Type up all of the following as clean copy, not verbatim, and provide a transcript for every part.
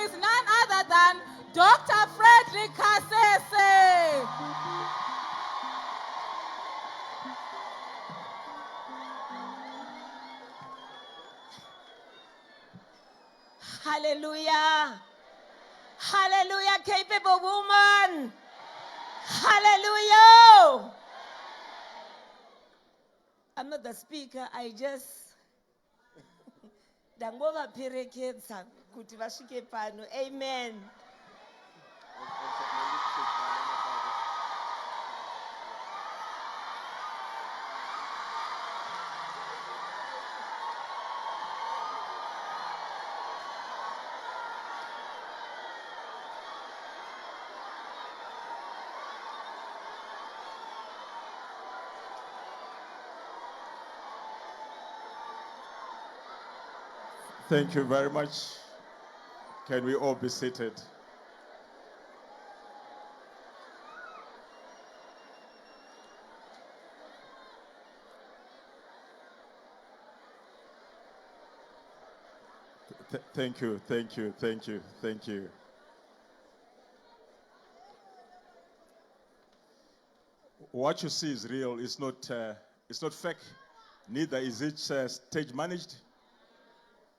is none other than Dr. Fradrick Kasese. Hallelujah. Hallelujah, capable woman. Hallelujah. I'm not the speaker, I just dangova pereketsa kuti vasvike pano. Amen. Thank you very much. Can we all be seated? Thank you, thank you, thank you, thank you. What you see is real. It's not fake. Neither is it stage managed.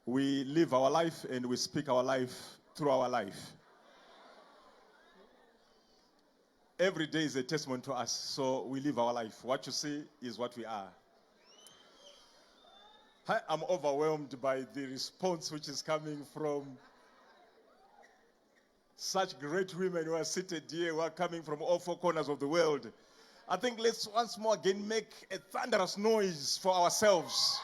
We live our life and we speak our life through our life. Every day is a testimony to us, so we live our life. What you see is what we are. I'm overwhelmed by the response which is coming from such great women who are seated here, who are coming from all four corners of the world. I think let's once more again make a thunderous noise for ourselves.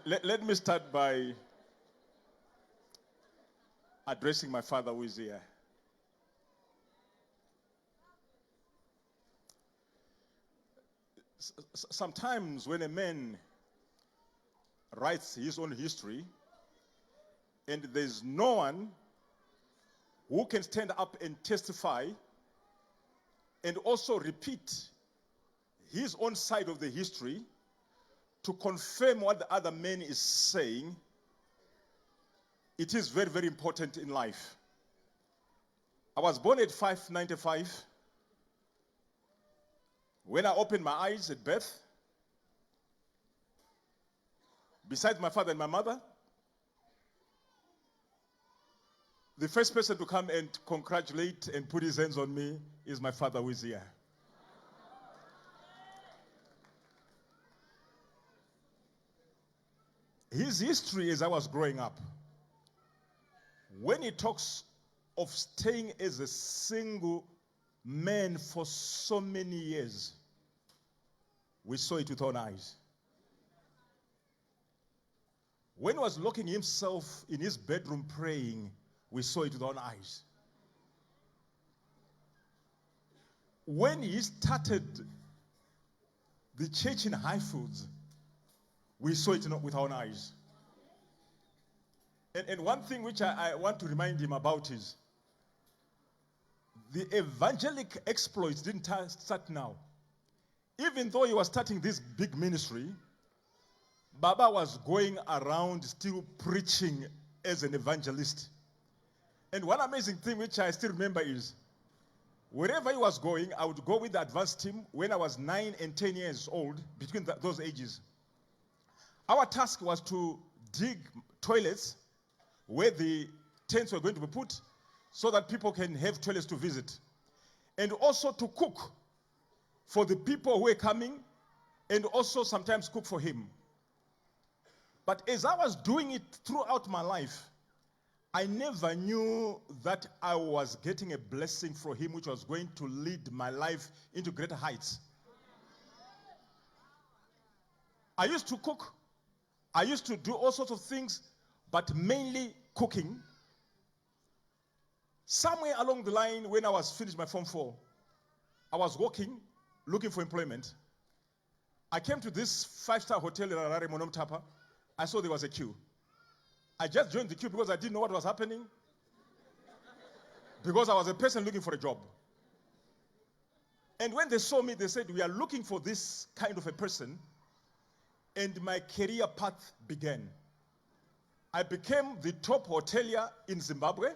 Let me start by addressing my father who is here. Sometimes when a man writes his own history and there's no one who can stand up and testify and also repeat his own side of the history to confirm what the other man is saying, it is very, very important in life. I was born at 595. When I opened my eyes at birth, besides my father and my mother, the first person to come and congratulate and put his hands on me is my father who is here. His history as I was growing up, when he talks of staying as a single man for so many years, we saw it with our own eyes. When he was locking himself in his bedroom praying, we saw it with our own eyes. When he started the church in Highfields, we saw it with our own eyes. And one thing which I want to remind him about is the evangelic exploits didn't start now. Even though he was starting this big ministry, Baba was going around still preaching as an evangelist. And one amazing thing which I still remember is, wherever he was going, I would go with the advanced team when I was 9 and 10 years old, between those ages. Our task was to dig toilets where the tents were going to be put so that people can have toilets to visit. And also to cook for the people who were coming and also sometimes cook for him. But as I was doing it throughout my life, I never knew that I was getting a blessing from him which was going to lead my life into greater heights. I used to cook. I used to do all sorts of things, but mainly cooking. Somewhere along the line, when I was finished my Form 4, I was walking, looking for employment. I came to this 5-star hotel in Harare, Monomtapa. I saw there was a queue. I just joined the queue because I didn't know what was happening. Because I was a person looking for a job. And when they saw me, they said, we are looking for this kind of a person. And my career path began. I became the top hotelier in Zimbabwe.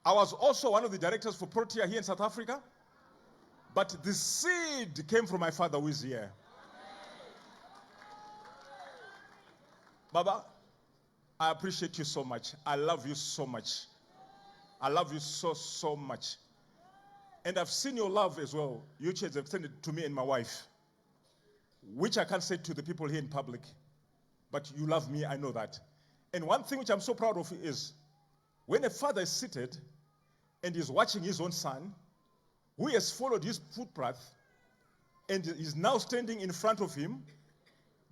I was also one of the directors for Protea here in South Africa. But the seed came from my father who is here. Baba, I appreciate you so much. I love you so much. I love you so, so much. And I've seen your love as well. You have extended to me and my wife, which I can't say to the people here in public. But you love me, I know that. And one thing which I'm so proud of is when a father is seated and is watching his own son, who has followed his footpath and is now standing in front of him,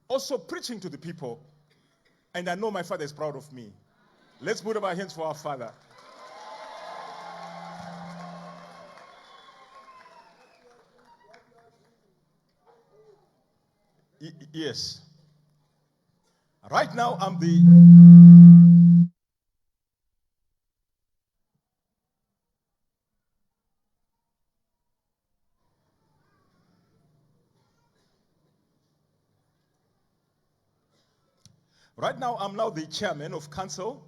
also preaching to the people. And I know my father is proud of me. Let's put up our hands for our father. Yes. Right now, I'm the... Right now, I'm now the chairman of council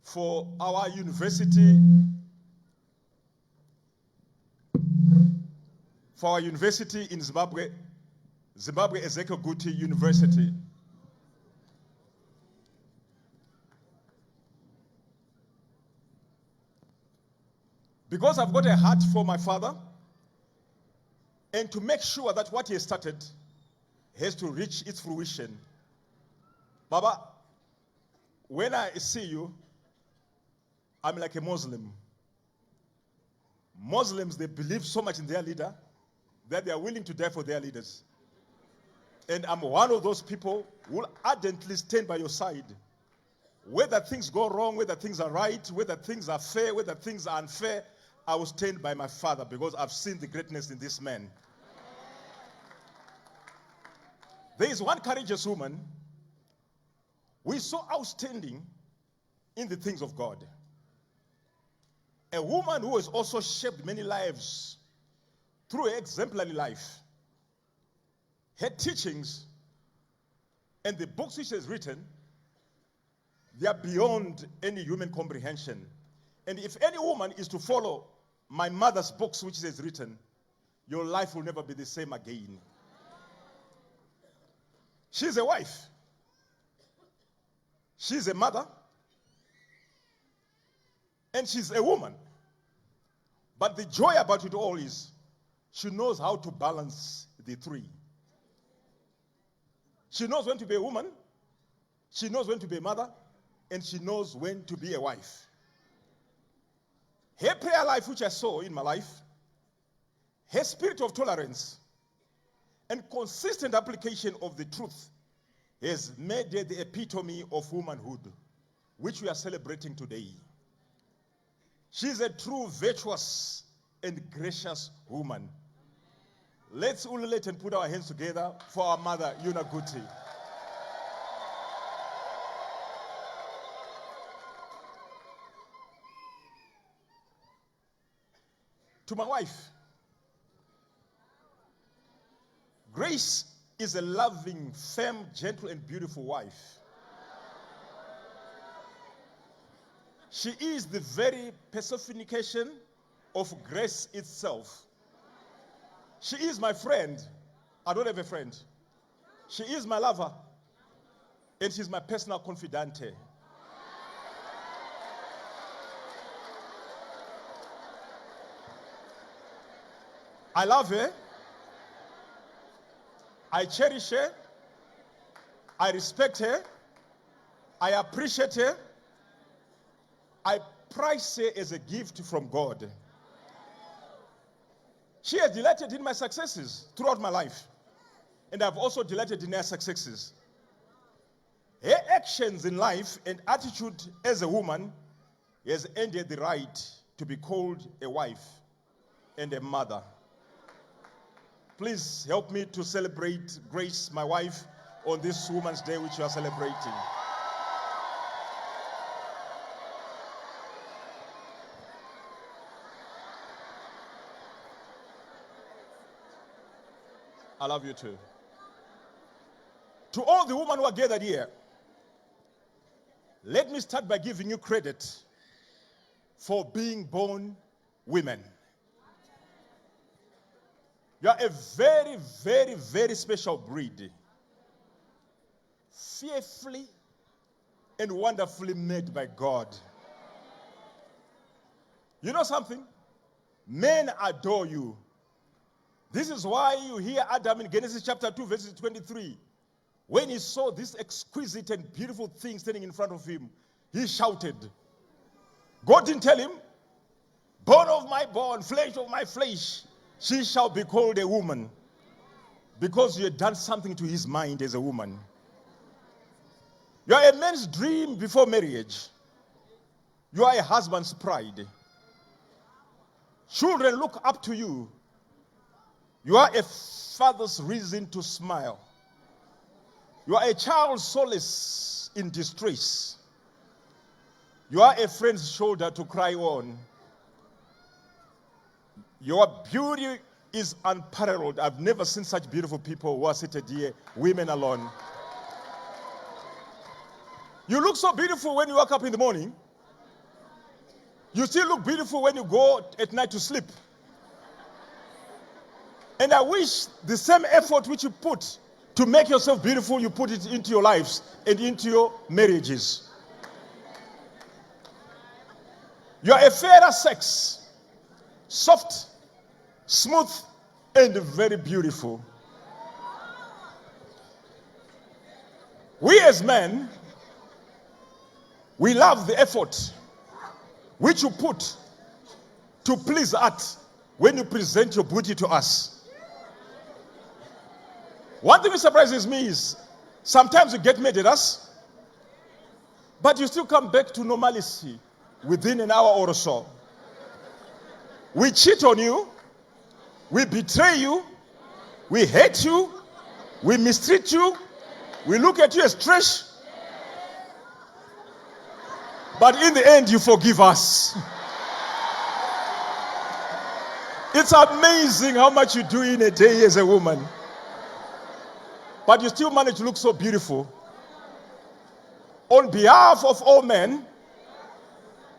for our university, in Zimbabwe, Zimbabwe Ezekiel Guti University. Because I've got a heart for my father, and to make sure that what he has started has to reach its fruition. Baba, when I see you, I'm like a Muslim. Muslims, they believe so much in their leader that they are willing to die for their leaders. And I'm one of those people who will ardently stand by your side. Whether things go wrong, whether things are right, whether things are fair, whether things are unfair, I will stand by my father because I've seen the greatness in this man. There is one courageous woman who is so outstanding in the things of God. A woman who has also shaped many lives through her exemplary life. Her teachings and the books which she has written, they are beyond any human comprehension. And if any woman is to follow my mother's books which she has written, your life will never be the same again. She's a wife. She's a mother. And she's a woman. But the joy about it all is she knows how to balance the three. She knows when to be a woman, she knows when to be a mother, and she knows when to be a wife. Her prayer life, which I saw in my life, her spirit of tolerance, and consistent application of the truth has made her the epitome of womanhood, which we are celebrating today. She's a true, virtuous, and gracious woman. Let's ululate and put our hands together for our mother, Yuna Guti. To my wife, Grace is a loving, firm, gentle, and beautiful wife. She is the very personification of grace itself. She is my friend. I don't have a friend. She is my lover. And she's my personal confidante. I love her. I cherish her. I respect her. I appreciate her. I prize her as a gift from God. She has delighted in my successes throughout my life. And I've also delighted in her successes. Her actions in life and attitude as a woman has earned her the right to be called a wife and a mother. Please help me to celebrate Grace, my wife, on this Women's Day which we are celebrating. I love you too. To all the women who are gathered here, let me start by giving you credit for being born women. You are a very, very, very special breed. Fearfully and wonderfully made by God. You know something? Men adore you. This is why you hear Adam in Genesis chapter 2, verse 23. When he saw this exquisite and beautiful thing standing in front of him, he shouted. God didn't tell him, bone of my bone, flesh of my flesh, she shall be called a woman. Because you had done something to his mind as a woman. You are a man's dream before marriage. You are a husband's pride. Children look up to you. You are a father's reason to smile. You are a child's solace in distress. You are a friend's shoulder to cry on. Your beauty is unparalleled. I've never seen such beautiful people who are seated here, women alone. You look so beautiful when you wake up in the morning. You still look beautiful when you go at night to sleep. And I wish the same effort which you put to make yourself beautiful, you put it into your lives and into your marriages. You are a fairer sex, soft, smooth, and very beautiful. We as men, we love the effort which you put to please us when you present your beauty to us. One thing that surprises me is sometimes you get mad at us, but you still come back to normalcy within an hour or so. We cheat on you, we betray you, we hate you, we mistreat you, we look at you as trash, but in the end you forgive us. It's amazing how much you do in a day as a woman. But you still manage to look so beautiful. On behalf of all men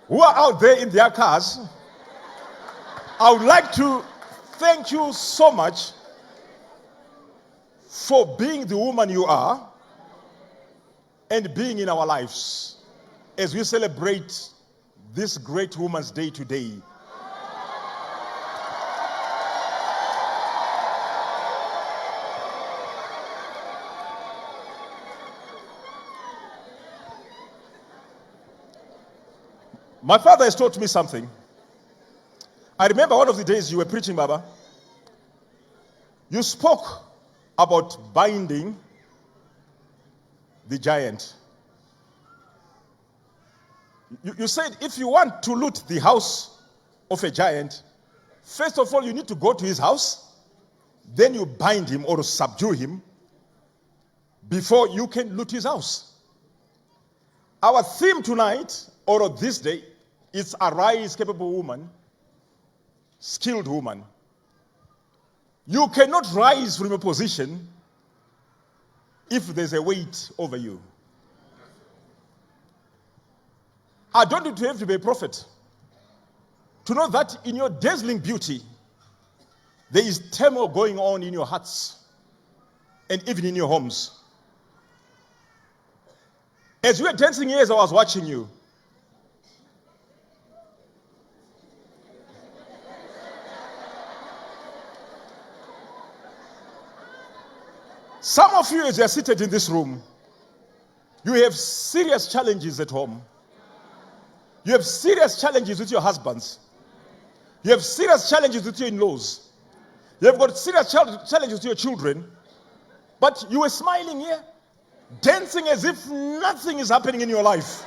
who are out there in their cars, I would like to thank you so much for being the woman you are and being in our lives as we celebrate this great Women's Day today. My father has taught me something. I remember one of the days you were preaching, Baba. You spoke about binding the giant. You said if you want to loot the house of a giant, first of all, you need to go to his house, then you bind him or subdue him before you can loot his house. Our theme tonight, or this day, is arise, capable woman, skilled woman. You cannot rise from a position if there's a weight over you. I don't need to have to be a prophet to know that in your dazzling beauty, there is turmoil going on in your hearts and even in your homes. As you were dancing here, as I was watching you, some of you, as you are seated in this room, you have serious challenges at home. You have serious challenges with your husbands. You have serious challenges with your in-laws. You have got serious challenges with your children. But you were smiling here, dancing as if nothing is happening in your life.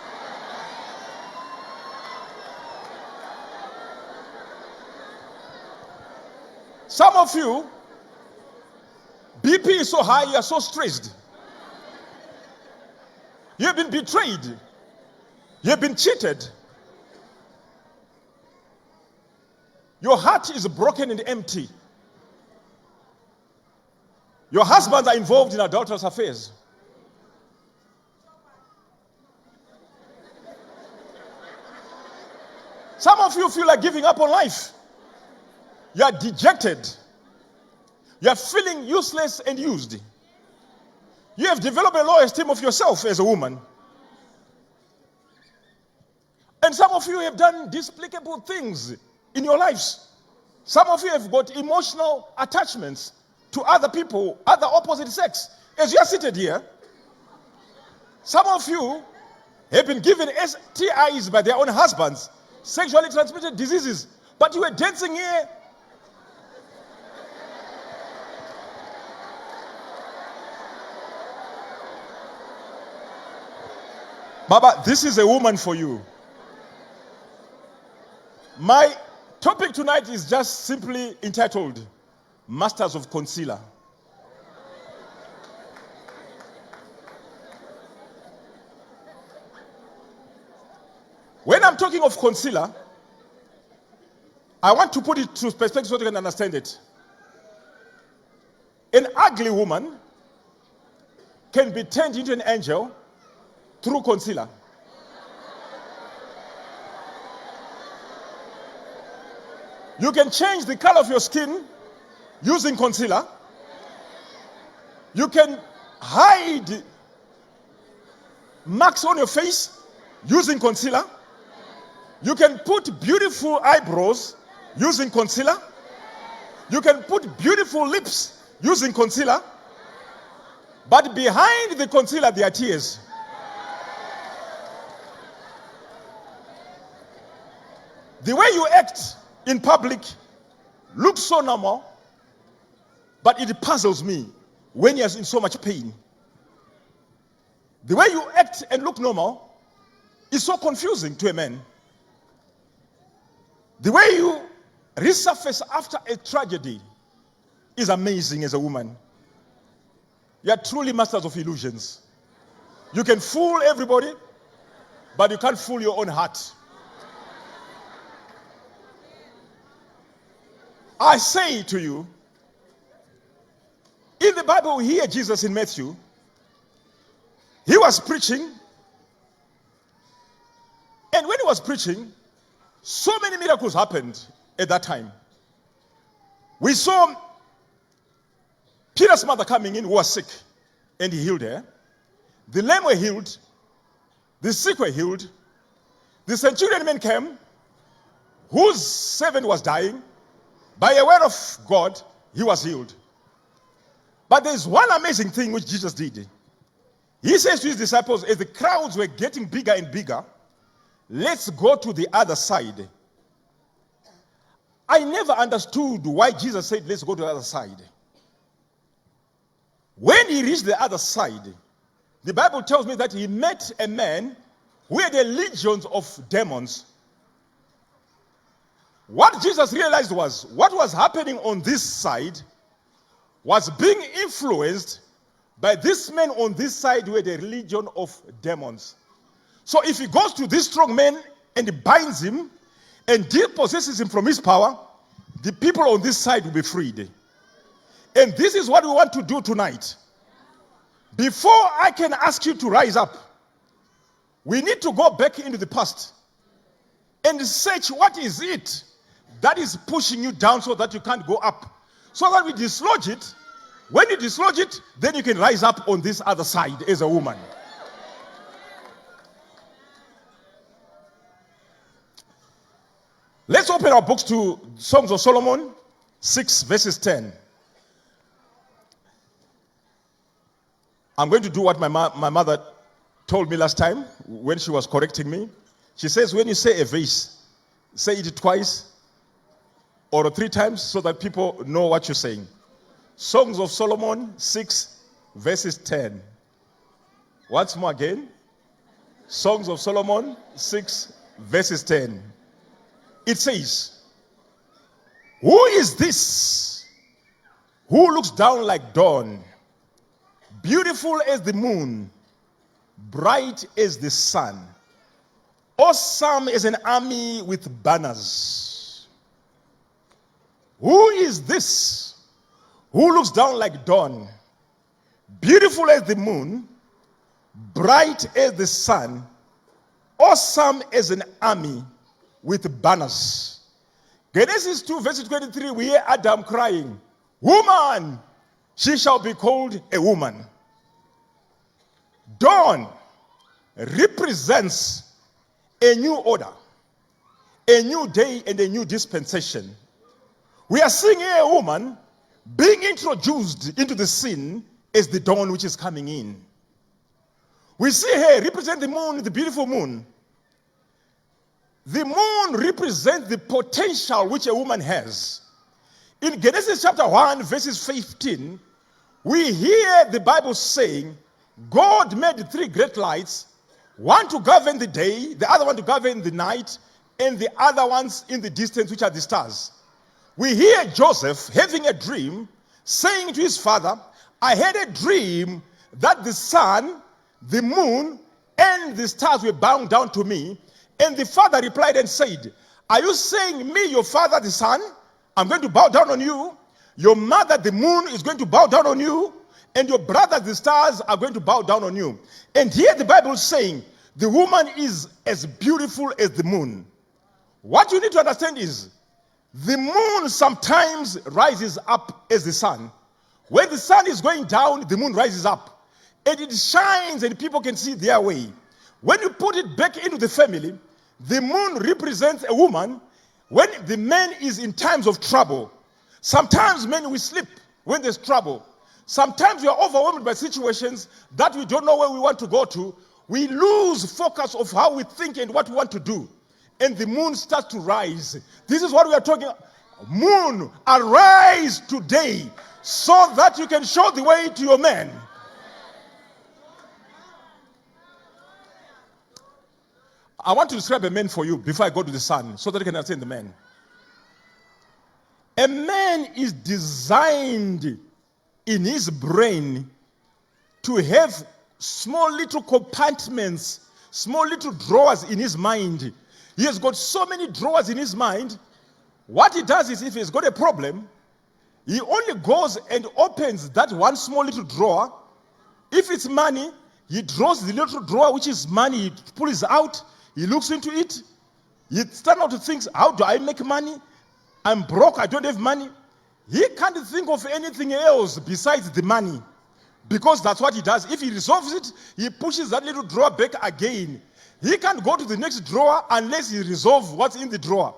Some of you, BP is so high, you are so stressed. You have been betrayed. You have been cheated. Your heart is broken and empty. Your husbands are involved in adulterous affairs. Some of you feel like giving up on life. You are dejected. You are feeling useless and used. You have developed a low esteem of yourself as a woman. And some of you have done despicable things in your lives. Some of you have got emotional attachments to other people, other opposite sex. As you are seated here, some of you have been given STIs by their own husbands, sexually transmitted diseases, but you were dancing here. Baba, this is a woman for you. My topic tonight is just simply entitled Masters of Concealer. When I'm talking of concealer, I want to put it to perspective so you can understand it. An ugly woman can be turned into an angel through concealer. You can change the color of your skin using concealer. You can hide marks on your face using concealer. You can put beautiful eyebrows using concealer. You can put beautiful lips using concealer. But behind the concealer, there are tears. The way you act in public looks so normal, but it puzzles me when you're in so much pain. The way you act and look normal is so confusing to a man. The way you resurface after a tragedy is amazing as a woman. You are truly masters of illusions. You can fool everybody, but you can't fool your own heart. I say to you, in the Bible we hear Jesus in Matthew. He was preaching, and when he was preaching, so many miracles happened at that time. We saw Peter's mother coming in who was sick, and he healed her. The lame were healed. The sick were healed. The centurion man came, whose servant was dying. By a word of God, he was healed. But there's one amazing thing which Jesus did. He says to his disciples, as the crowds were getting bigger and bigger, let's go to the other side. I never understood why Jesus said, let's go to the other side. When he reached the other side, the Bible tells me that he met a man who had a legion of demons. What Jesus realized was, what was happening on this side was being influenced by this man on this side who had a legion of demons. So if he goes to this strong man and he binds him and depossesses him from his power, the people on this side will be freed. And this is what we want to do tonight. Before I can ask you to rise up, we need to go back into the past and search what is it that is pushing you down so that you can't go up. So that we dislodge it. When you dislodge it, then you can rise up on this other side as a woman. Let's open our books to Songs of Solomon, 6 verses 10. I'm going to do what my mother told me last time when she was correcting me. She says, when you say a verse, say it twice or 3 times so that people know what you're saying. Songs of Solomon, 6 verses 10. Once more again. Songs of Solomon, 6 verses 10. It says, who is this who looks down like dawn, beautiful as the moon, bright as the sun, awesome as an army with banners? Who is this who looks down like dawn, beautiful as the moon, bright as the sun, awesome as an army with banners. Genesis 2 verse 23, we hear Adam crying, woman, she shall be called a woman. Dawn represents a new order, a new day and a new dispensation. We are seeing here a woman being introduced into the scene as the dawn which is coming in. We see here represent the moon, the beautiful moon. The moon represents the potential which a woman has. In Genesis chapter 1 verses 15, we hear the Bible saying, God made 3 great lights, one to govern the day, the other one to govern the night, and the other ones in the distance, which are the stars. We hear Joseph having a dream, saying to his father, I had a dream that the sun, the moon, and the stars were bound down to me. And the father replied and said, are you saying me, your father, the sun, I'm going to bow down on you? Your mother, the moon, is going to bow down on you? And your brothers, the stars, are going to bow down on you. And here the Bible is saying, the woman is as beautiful as the moon. What you need to understand is, the moon sometimes rises up as the sun. When the sun is going down, the moon rises up. And it shines and people can see their way. When you put it back into the family, the moon represents a woman when the man is in times of trouble. Sometimes men will sleep when there's trouble. Sometimes we are overwhelmed by situations that we don't know where we want to go to. We lose focus of how we think and what we want to do. And the moon starts to rise. This is what we are talking about. Moon, arise today so that you can show the way to your man. I want to describe a man for you before I go to the sun so that you can understand the man. A man is designed in his brain to have small little compartments, small little drawers in his mind. He has got so many drawers in his mind. What he does is, if he's got a problem, he only goes and opens that one small little drawer. If it's money, he draws the little drawer which is money, he pulls it out, he looks into it, he starts out to think, how do I make money? I'm broke, I don't have money. He can't think of anything else besides the money, because that's what he does. If he resolves it, he pushes that little drawer back again. He can't go to the next drawer unless he resolves what's in the drawer.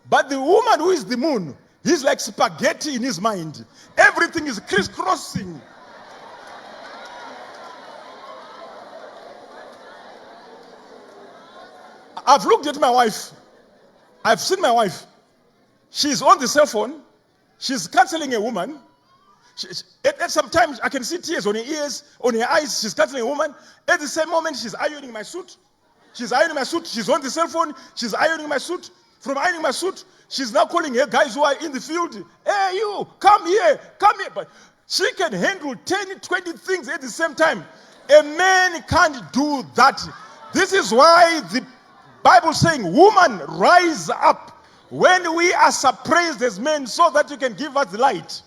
But the woman who is the moon, he's like spaghetti in his mind. Everything is crisscrossing. I've looked at my wife. I've seen my wife. She's on the cell phone. She's counseling a woman. Sometimes I can see tears on her ears, on her eyes. She's counseling a woman. At the same moment, she's ironing my suit. She's ironing my suit. She's on the cell phone. She's ironing my suit. From ironing my suit, she's now calling her guys who are in the field. Hey, you, come here, come here. But she can handle 10, 20 things at the same time. A man can't do that. This is why the Bible is saying, woman, rise up when we are surprised as men so that you can give us the light.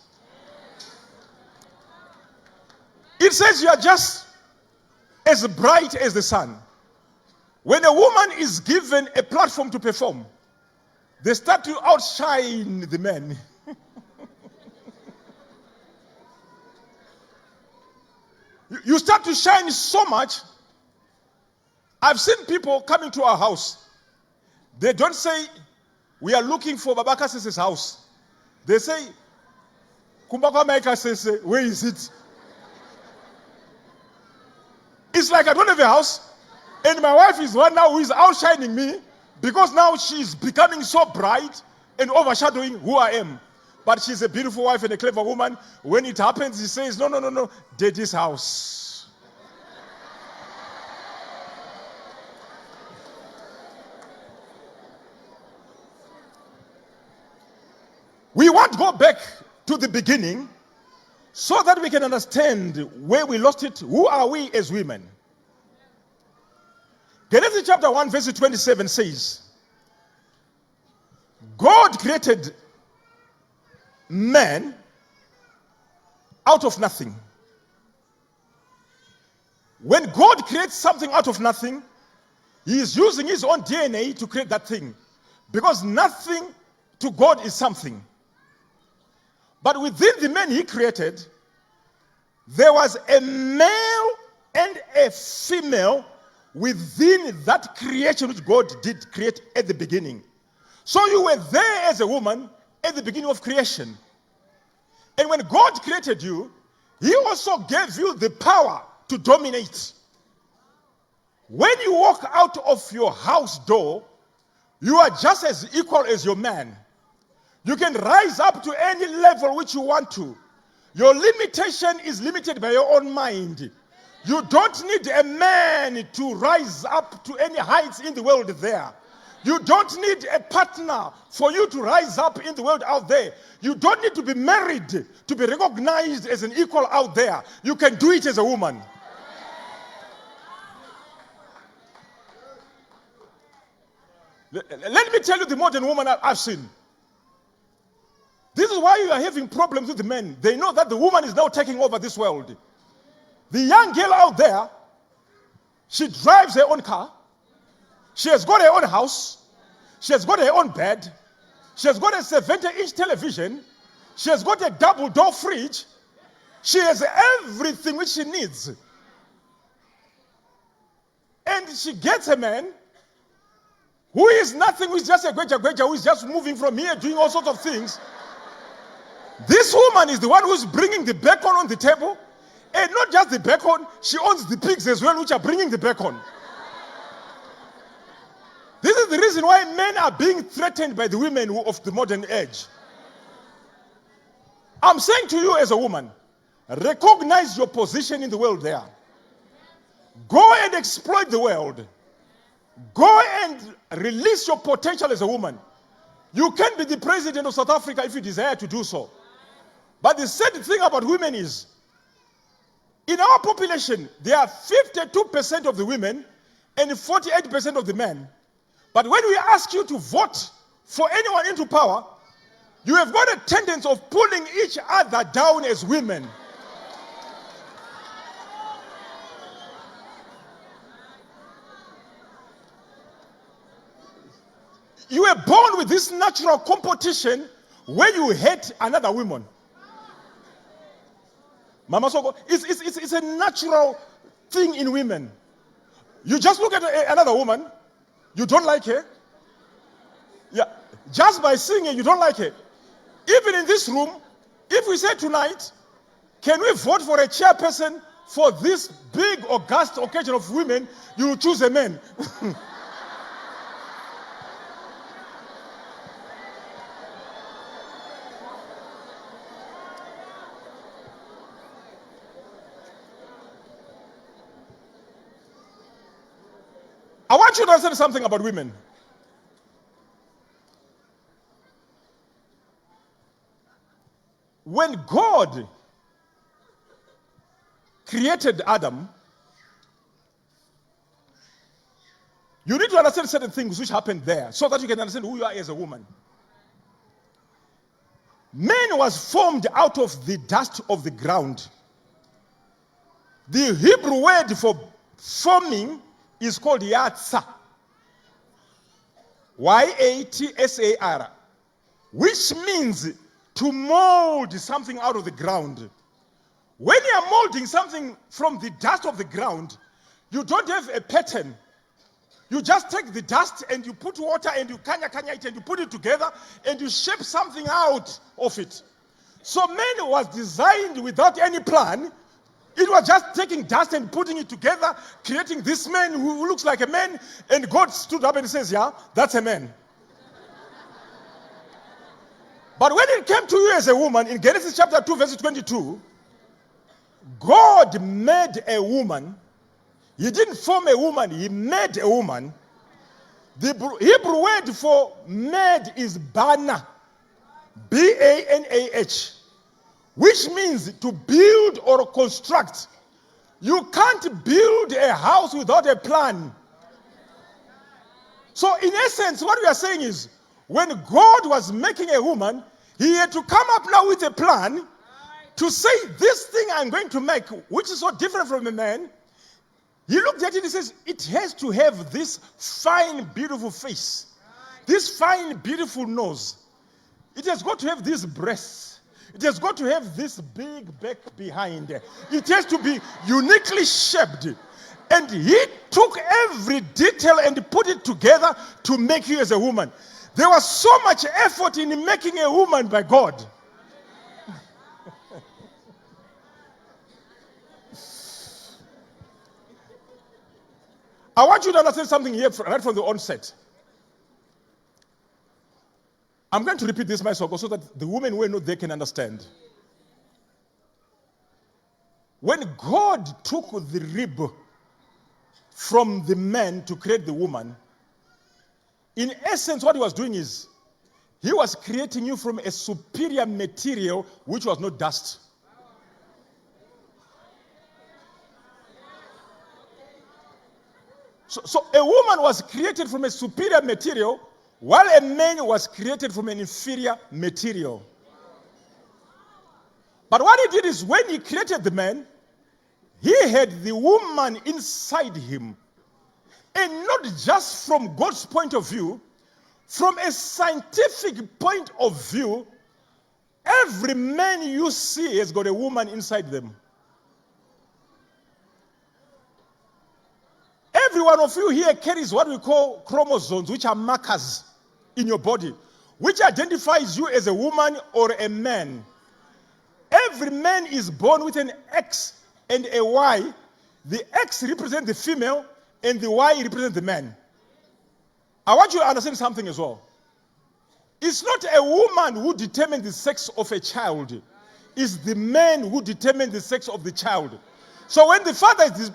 It says you are just as bright as the sun. When a woman is given a platform to perform, they start to outshine the men. You start to shine so much. I've seen people coming to our house. They don't say, we are looking for Baba Kasese's house. They say, Kumbakwa Mai Kasese, where is it? It's like I don't have a house. And my wife is one now who is outshining me, because now she's becoming so bright and overshadowing who I am. But she's a beautiful wife and a clever woman. When it happens, she says, no, Daddy's house. We want to go back to the beginning so that we can understand where we lost it. Who are we as women? Genesis chapter 1 verse 27 says, God created man out of nothing. When God creates something out of nothing, he is using his own DNA to create that thing. Because nothing to God is something. But within the man he created, there was a male and a female within that creation which God did create at the beginning. So you were there as a woman at the beginning of creation. And when God created you, he also gave you the power to dominate. When you walk out of your house door, you are just as equal as your man. You can rise up to any level which you want to. Your limitation is limited by your own mind. You don't need a man to rise up to any heights in the world there. You don't need a partner for you to rise up in the world out there. You don't need to be married to be recognized as an equal out there. You can do it as a woman. Let me tell you the modern woman I've seen. This is why you are having problems with the men. They know that the woman is now taking over this world. The young girl out there, she drives her own car. She has got her own house. She has got her own bed. She has got a 70-inch television. She has got a double-door fridge. She has everything which she needs. And she gets a man who is nothing, who is just a gweja, who is just moving from here, doing all sorts of things. This woman is the one who's bringing the bacon on the table. And not just the bacon, she owns the pigs as well, which are bringing the bacon. This is the reason why men are being threatened by the women of the modern age. I'm saying to you as a woman, recognize your position in the world there. Go and exploit the world. Go and release your potential as a woman. You can be the president of South Africa if you desire to do so. But the sad thing about women is, in our population, there are 52% of the women and 48% of the men. But when we ask you to vote for anyone into power, you have got a tendency of pulling each other down as women. You were born with this natural competition where you hate another woman. Mama Soko, it's a natural thing in women. You just look at another woman, you don't like her. Yeah, just by seeing her, you don't like her. Even in this room, if we say tonight, can we vote for a chairperson for this big august occasion of women, you will choose a man. I want you to understand something about women. When God created Adam, you need to understand certain things which happened there so that you can understand who you are as a woman. Man was formed out of the dust of the ground. The Hebrew word for forming is called yatsar. Y-A-T-S-A-R, which means to mold something out of the ground. When you are molding something from the dust of the ground, you don't have a pattern. You just take the dust and you put water and you kanya it and you put it together and you shape something out of it. So man was designed without any plan. It was just taking dust and putting it together, creating this man who looks like a man, and God stood up and says, yeah, that's a man. But when it came to you as a woman, in Genesis chapter 2, verse 22, God made a woman. He didn't form a woman, he made a woman. The Hebrew word for made is bana, B-A-N-A-H. Which means to build or construct. You can't build a house without a plan. So in essence, what we are saying is, when God was making a woman, he had to come up now with a plan to say, this thing I'm going to make, which is so different from a man, He looked at it and says, it has to have this fine, beautiful face, this fine, beautiful nose. It has got to have these breasts. It has got to have this big back behind. It has to be uniquely shaped. And he took every detail and put it together to make you as a woman. There was so much effort in making a woman by God. I want you to understand something here right from the onset. I'm going to repeat this myself so that the women who are not there can understand. When God took the rib from the man to create the woman, in essence what he was doing is, he was creating you from a superior material which was not dust. So a woman was created from a superior material, while a man was created from an inferior material. But what he did is, when he created the man, he had the woman inside him. And not just from God's point of view, from a scientific point of view, every man you see has got a woman inside them. Every one of you here carries what we call chromosomes, which are markers in your body, which identifies you as a woman or a man. Every man is born with an X and a Y. The X represents the female and the Y represents the man. I want you to understand something as well. It's not a woman who determines the sex of a child. It's the man who determines the sex of the child. So when the father is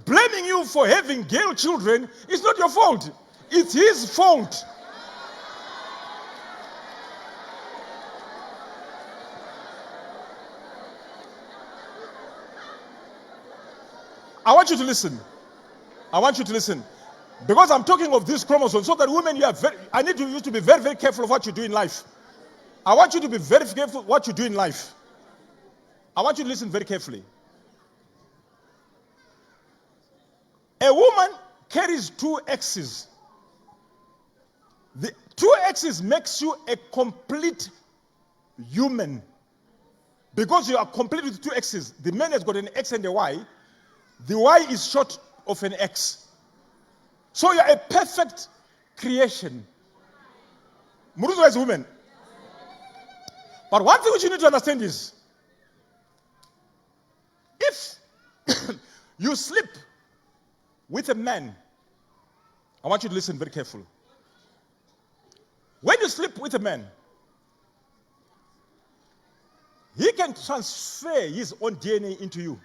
blaming you for having girl children, it's not your fault. It's his fault. I want you to listen. I want you to listen. Because I'm talking of this chromosome, so that women, I need you to be very, very careful of what you do in life. I want you to be very careful of what you do in life. I want you to listen very carefully. A woman carries two X's. The two X's makes you a complete human. Because you are complete with two X's. The man has got an X and a Y. The Y is short of an X. So you are a perfect creation. Muruzo is a woman. But one thing which you need to understand is, if you sleep with a man, I want you to listen very carefully. When you sleep with a man, he can transfer his own DNA into you.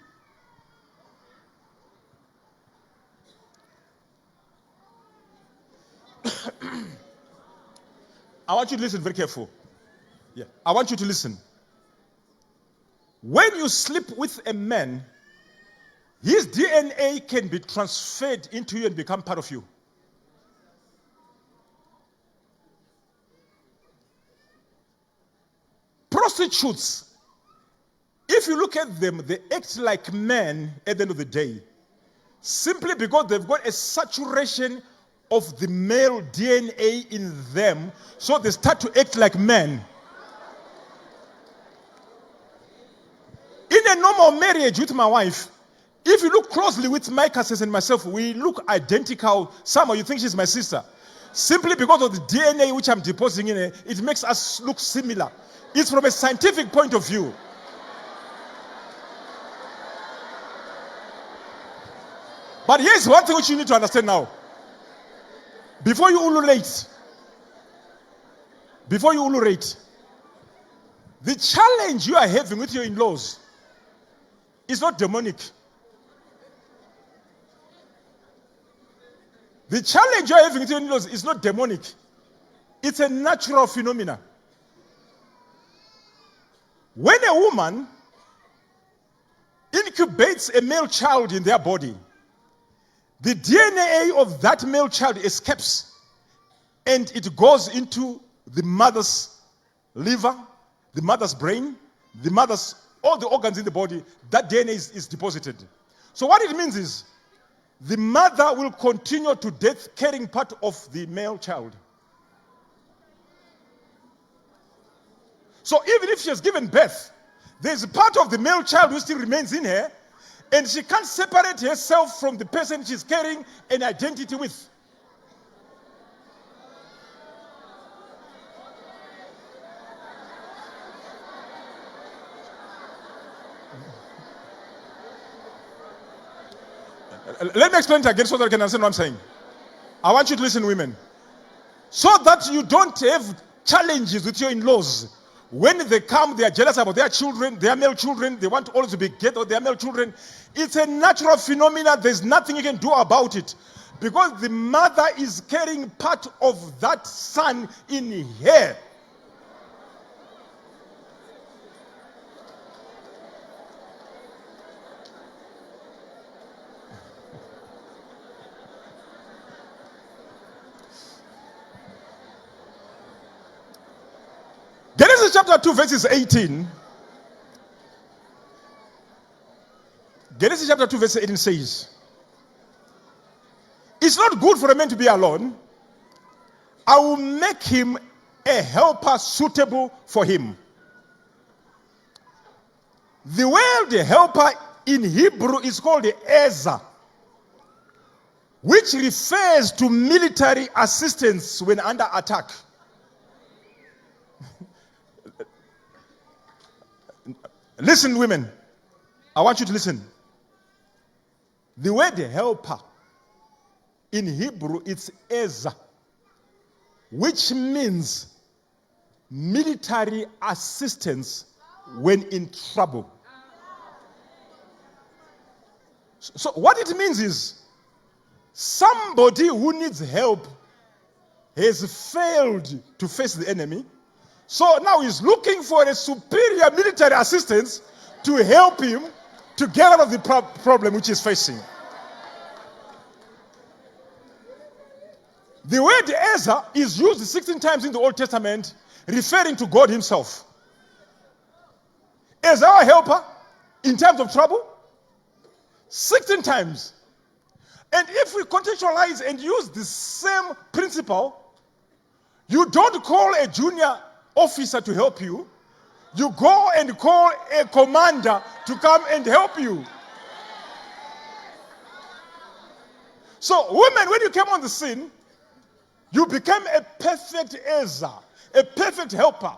I want you to listen very careful. Yeah, I want you to listen. When you sleep with a man, his DNA can be transferred into you and become part of you. Prostitutes, if you look at them, they act like men at the end of the day, simply because they've got a saturation of the male DNA in them, so they start to act like men. In a normal marriage with my wife, if you look closely with my Kasese and myself, we look identical. Some of you think she's my sister. Simply because of the DNA which I'm depositing in her, it makes us look similar. It's from a scientific point of view. But here's one thing which you need to understand now. Before you ululate, the challenge you are having with your in-laws is not demonic. The challenge you are having with your in-laws is not demonic. It's a natural phenomenon. When a woman incubates a male child in their body, the DNA of that male child escapes and it goes into the mother's liver, the mother's brain, all the organs in the body. That DNA is deposited. So what it means is, the mother will continue to death carrying part of the male child. So even if she has given birth, there's a part of the male child who still remains in her, and she can't separate herself from the person she's carrying an identity with. Let me explain it again so that you can understand what I'm saying. I want you to listen, women. So that you don't have challenges with your in-laws. When they come, they are jealous about their children, their male children. They want always to be get with their male children. It's a natural phenomenon. There's nothing you can do about it. Because the mother is carrying part of that son in her. Genesis chapter 2 verses 18. Genesis chapter 2 verse 18 says, it's not good for a man to be alone. I will make him a helper suitable for him. The word helper in Hebrew is called Eza, which refers to military assistance when under attack. Listen, women. I want you to listen. The word helper in Hebrew, it's Eza, which means military assistance when in trouble. So what it means is somebody who needs help has failed to face the enemy. So now he's looking for a superior military assistance to help him to get out of the problem which he's facing. The word Eza is used 16 times in the Old Testament, referring to God himself. As our helper in times of trouble, 16 times. And if we contextualize and use the same principle, you don't call a junior officer to help you. You go and call a commander to come and help you. So women, when you came on the scene, you became a perfect Eza, a perfect helper,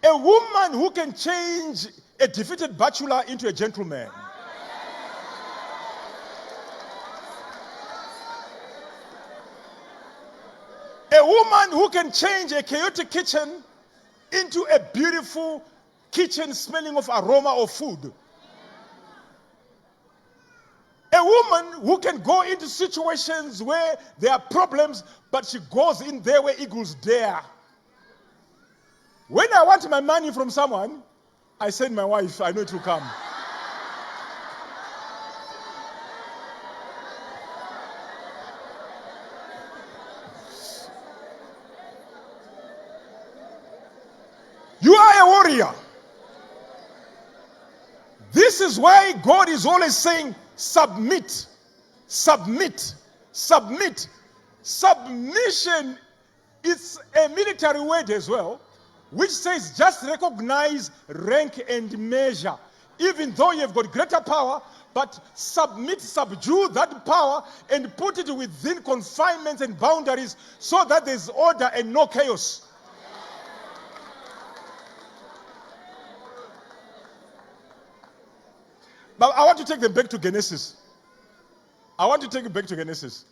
a woman who can change a defeated bachelor into a gentleman. A woman who can change a chaotic kitchen into a beautiful kitchen smelling of aroma of food. A woman who can go into situations where there are problems, but she goes in there where eagles dare. When I want my money from someone, I send my wife, I know it will come. You are a warrior. This is why God is always saying, submit, submit, submit. Submission is a military word as well, which says just recognize rank and measure. Even though you have got greater power, but submit, subdue that power and put it within confinements and boundaries so that there's order and no chaos. But I want to take them back to Genesis. I want to take you back to Genesis.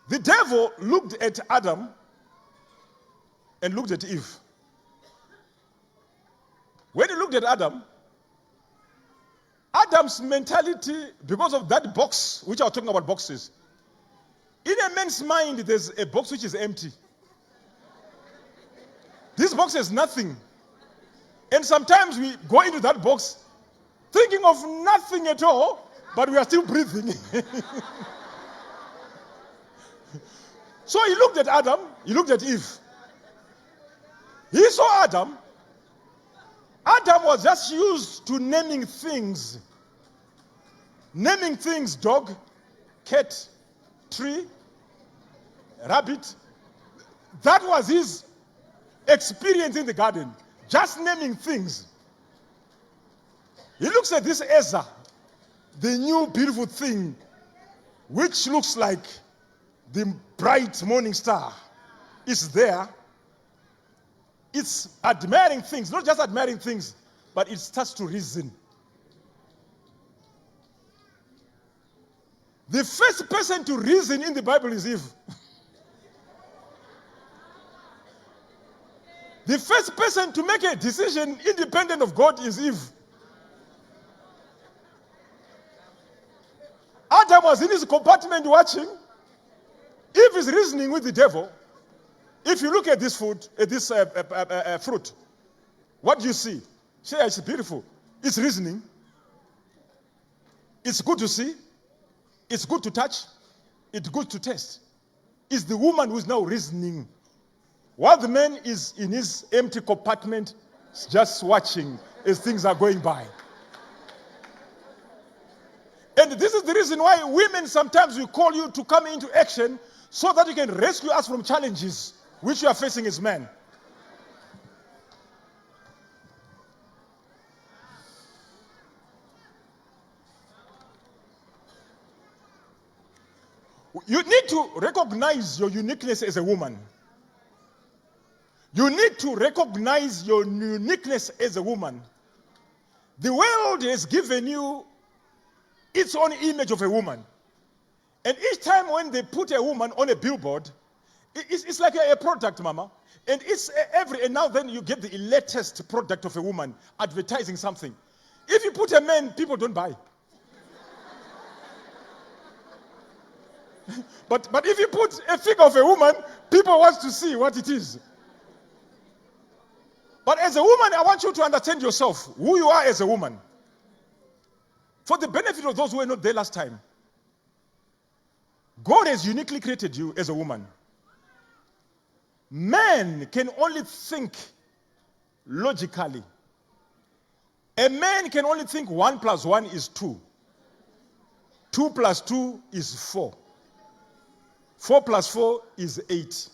The devil looked at Adam and looked at Eve. When he looked at Adam, Adam's mentality, because of that box, which I was talking about boxes, in a man's mind, there's a box which is empty. This box has nothing. And sometimes we go into that box thinking of nothing at all, but we are still breathing. So he looked at Adam, he looked at Eve. He saw Adam. Adam was just used to naming things. naming things: dog, cat, tree, rabbit. That was his experience in the garden, just naming things. He looks at this Ezra, the new beautiful thing, which looks like the bright morning star. It's there. It's admiring things, not just admiring things, but it starts to reason. The first person to reason in the Bible is Eve. The first person to make a decision independent of God is Eve. Adam was in his compartment watching. Eve is reasoning with the devil. If you look at this food, fruit, what do you see? Say, it's beautiful. It's reasoning. It's good to see. It's good to touch. It's good to taste. It's the woman who's now reasoning, while the man is in his empty compartment just watching as things are going by. And this is the reason why women sometimes will call you to come into action so that you can rescue us from challenges which you are facing as men. You need to recognize your uniqueness as a woman. You need to recognize your uniqueness as a woman. The world has given you its own image of a woman. And each time when they put a woman on a billboard, it's like a product, mama. And and now then you get the latest product of a woman advertising something. If you put a man, people don't buy. But if you put a figure of a woman, people want to see what it is. But as a woman, I want you to understand yourself, who you are as a woman. For the benefit of those who were not there last time, God has uniquely created you as a woman. Men can only think logically. A man can only think 1 + 1 is 2. 2 + 2 is 4. 4 + 4 is 8.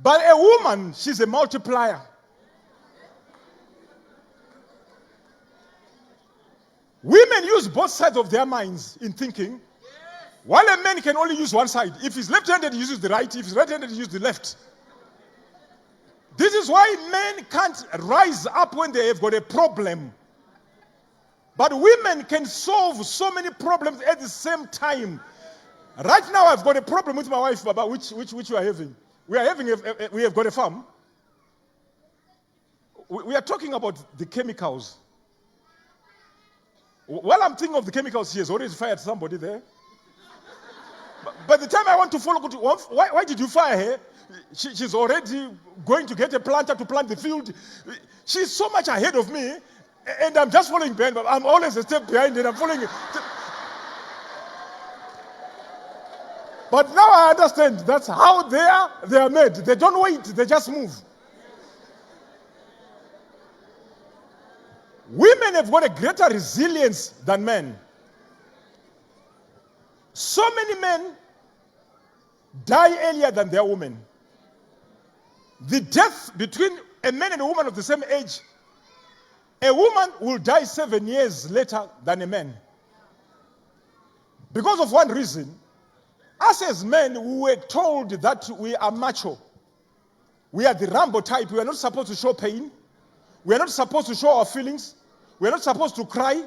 But a woman, she's a multiplier. Women use both sides of their minds in thinking, while a man can only use one side. If he's left-handed, he uses the right. If he's right-handed, he uses the left. This is why men can't rise up when they have got a problem. But women can solve so many problems at the same time. Right now, I've got a problem with my wife, Baba, which we are having. We have got a farm. We are talking about the chemicals. While I'm thinking of the chemicals, she has already fired somebody there. By the time I want to follow, why did you fire her? She's already going to get a planter to plant the field. She's so much ahead of me, and I'm just following behind. But I'm always a step behind, and I'm following. But now I understand that's how they are made. They don't wait, they just move. Women have got a greater resilience than men. So many men die earlier than their women. The death between a man and a woman of the same age, a woman will die 7 years later than a man. Because of one reason. Us as men, we were told that we are macho. We are the Rambo type. We are not supposed to show pain. We are not supposed to show our feelings. We are not supposed to cry.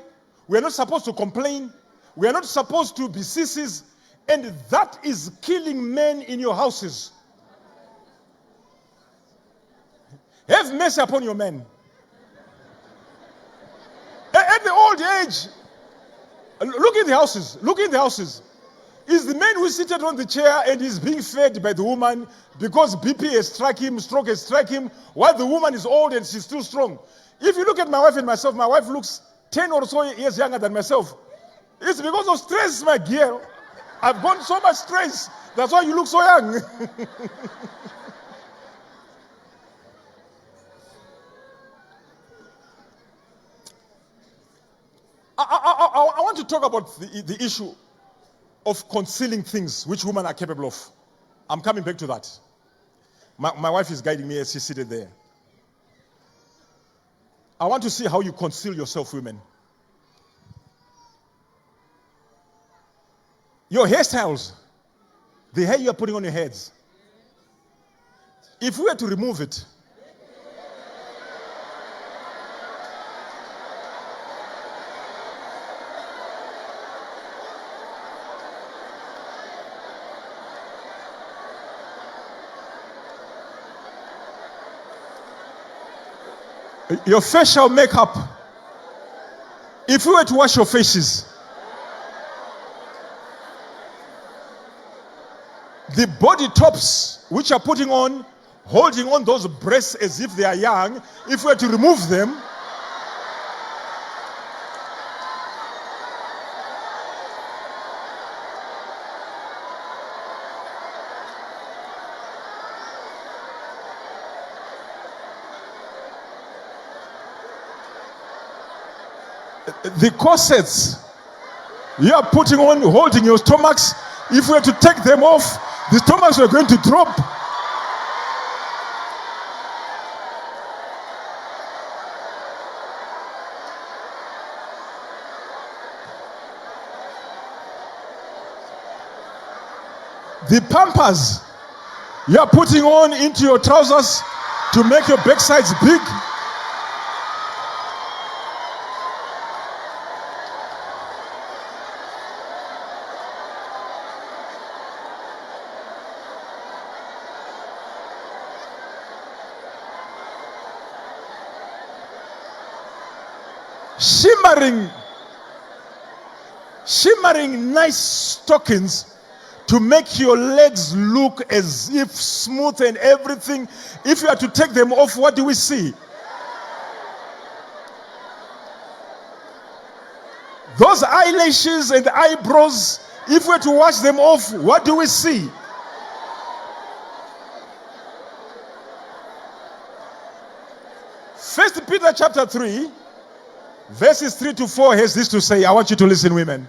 We are not supposed to complain. We are not supposed to be sissies. And that is killing men in your houses. Have mercy upon your men. At the old age, look in the houses. Look in the houses. Is the man who is seated on the chair and is being fed by the woman because BP has struck him, stroke has struck him, while the woman is old and she's still strong. If you look at my wife and myself, my wife looks 10 or so years younger than myself. It's because of stress, my girl. I've gone so much stress. That's why you look so young. want to talk about the issue of concealing things which women are capable of. I'm coming back to that. My wife is guiding me as she's seated there. I want to see how you conceal yourself, women. Your hairstyles, the hair you are putting on your heads, if we were to remove it, your facial makeup, if we were to wash your faces, the body tops which are putting on, holding on those breasts as if they are young, if we were to remove them, the corsets you are putting on, holding your stomachs, if we were to take them off, the stomachs are going to drop. The pampers you are putting on into your trousers to make your backsides big. Shimmering nice stockings to make your legs look as if smooth and everything. If you are to take them off, what do we see? Those eyelashes and eyebrows, if we are to wash them off, what do we see? First Peter chapter 3, verses 3 to 4 has this to say. I want you to listen, women.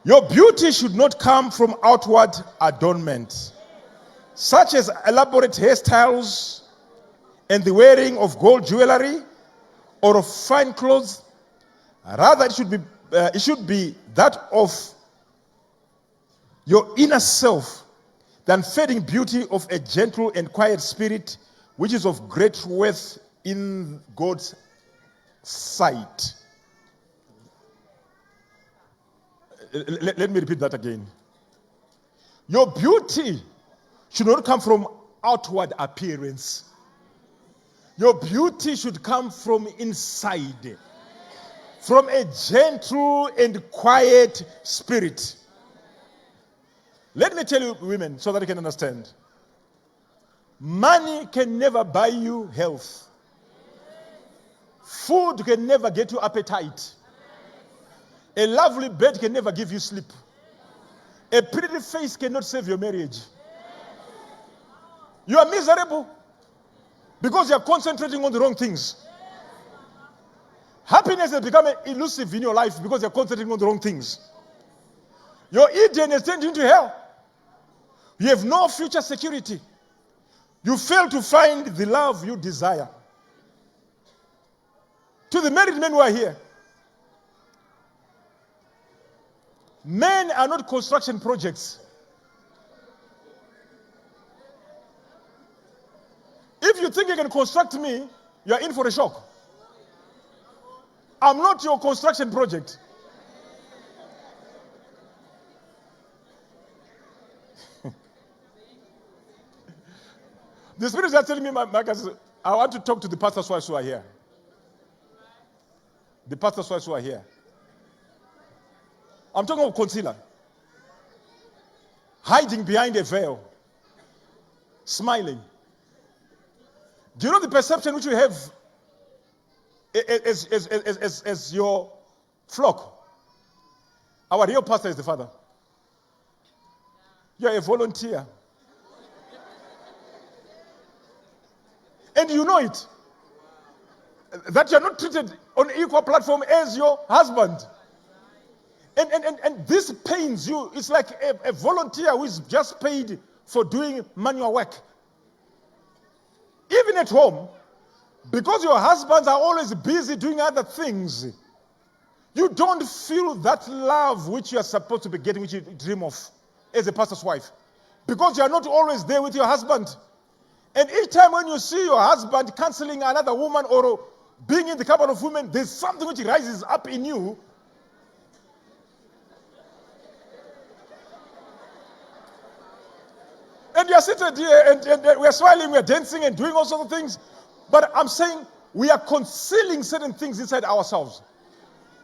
Your beauty should not come from outward adornment, such as elaborate hairstyles and the wearing of gold jewelry or of fine clothes. Rather, it should be that of your inner self, the unfading beauty of a gentle and quiet spirit, which is of great worth in God's sight. Let me repeat that again. Your beauty should not come from outward appearance. Your beauty should come from inside, from a gentle and quiet spirit. Let me tell you, women, so that you can understand. Money can never buy you health. Food can never get you appetite. A lovely bed can never give you sleep. A pretty face cannot save your marriage. You are miserable because you are concentrating on the wrong things. Happiness has become elusive in your life because you are concentrating on the wrong things. Your Eden has turned into hell. You have no future security. You fail to find the love you desire. To the married men who are here, men are not construction projects. If you think you can construct me, you are in for a shock. I'm not your construction project. The Spirit is telling me, Marcus, I want to talk to the pastors' wives who are here. The pastors' wives who are here. I'm talking of concealer. Hiding behind a veil. Smiling. Do you know the perception which you have as your flock? Our real pastor is the father. You are a volunteer. And you know it. that you're not treated on equal platform as your husband. And this pains you. It's like a volunteer who is just paid for doing manual work. Even at home, because your husbands are always busy doing other things, you don't feel that love which you are supposed to be getting, which you dream of as a pastor's wife. Because you are not always there with your husband. And each time when you see your husband counseling another woman or being in the company of women, there's something which rises up in you. And you are seated here and we are smiling, we are dancing and doing all sorts of things. But I'm saying we are concealing certain things inside ourselves.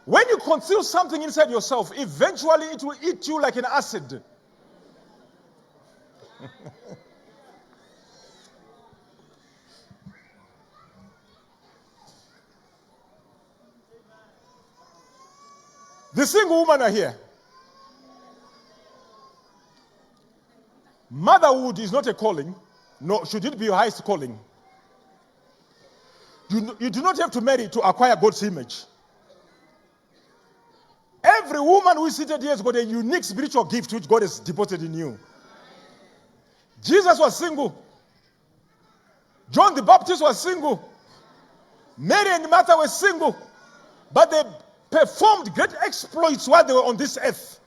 When you conceal something inside yourself, eventually it will eat you like an acid. The single women are here. Motherhood is not a calling. No, should it be your highest calling? You do not have to marry to acquire God's image. Every woman who is seated here has got a unique spiritual gift which God has deposited in you. Jesus was single. John the Baptist was single. Mary and Martha were single. But they performed great exploits while they were on this earth.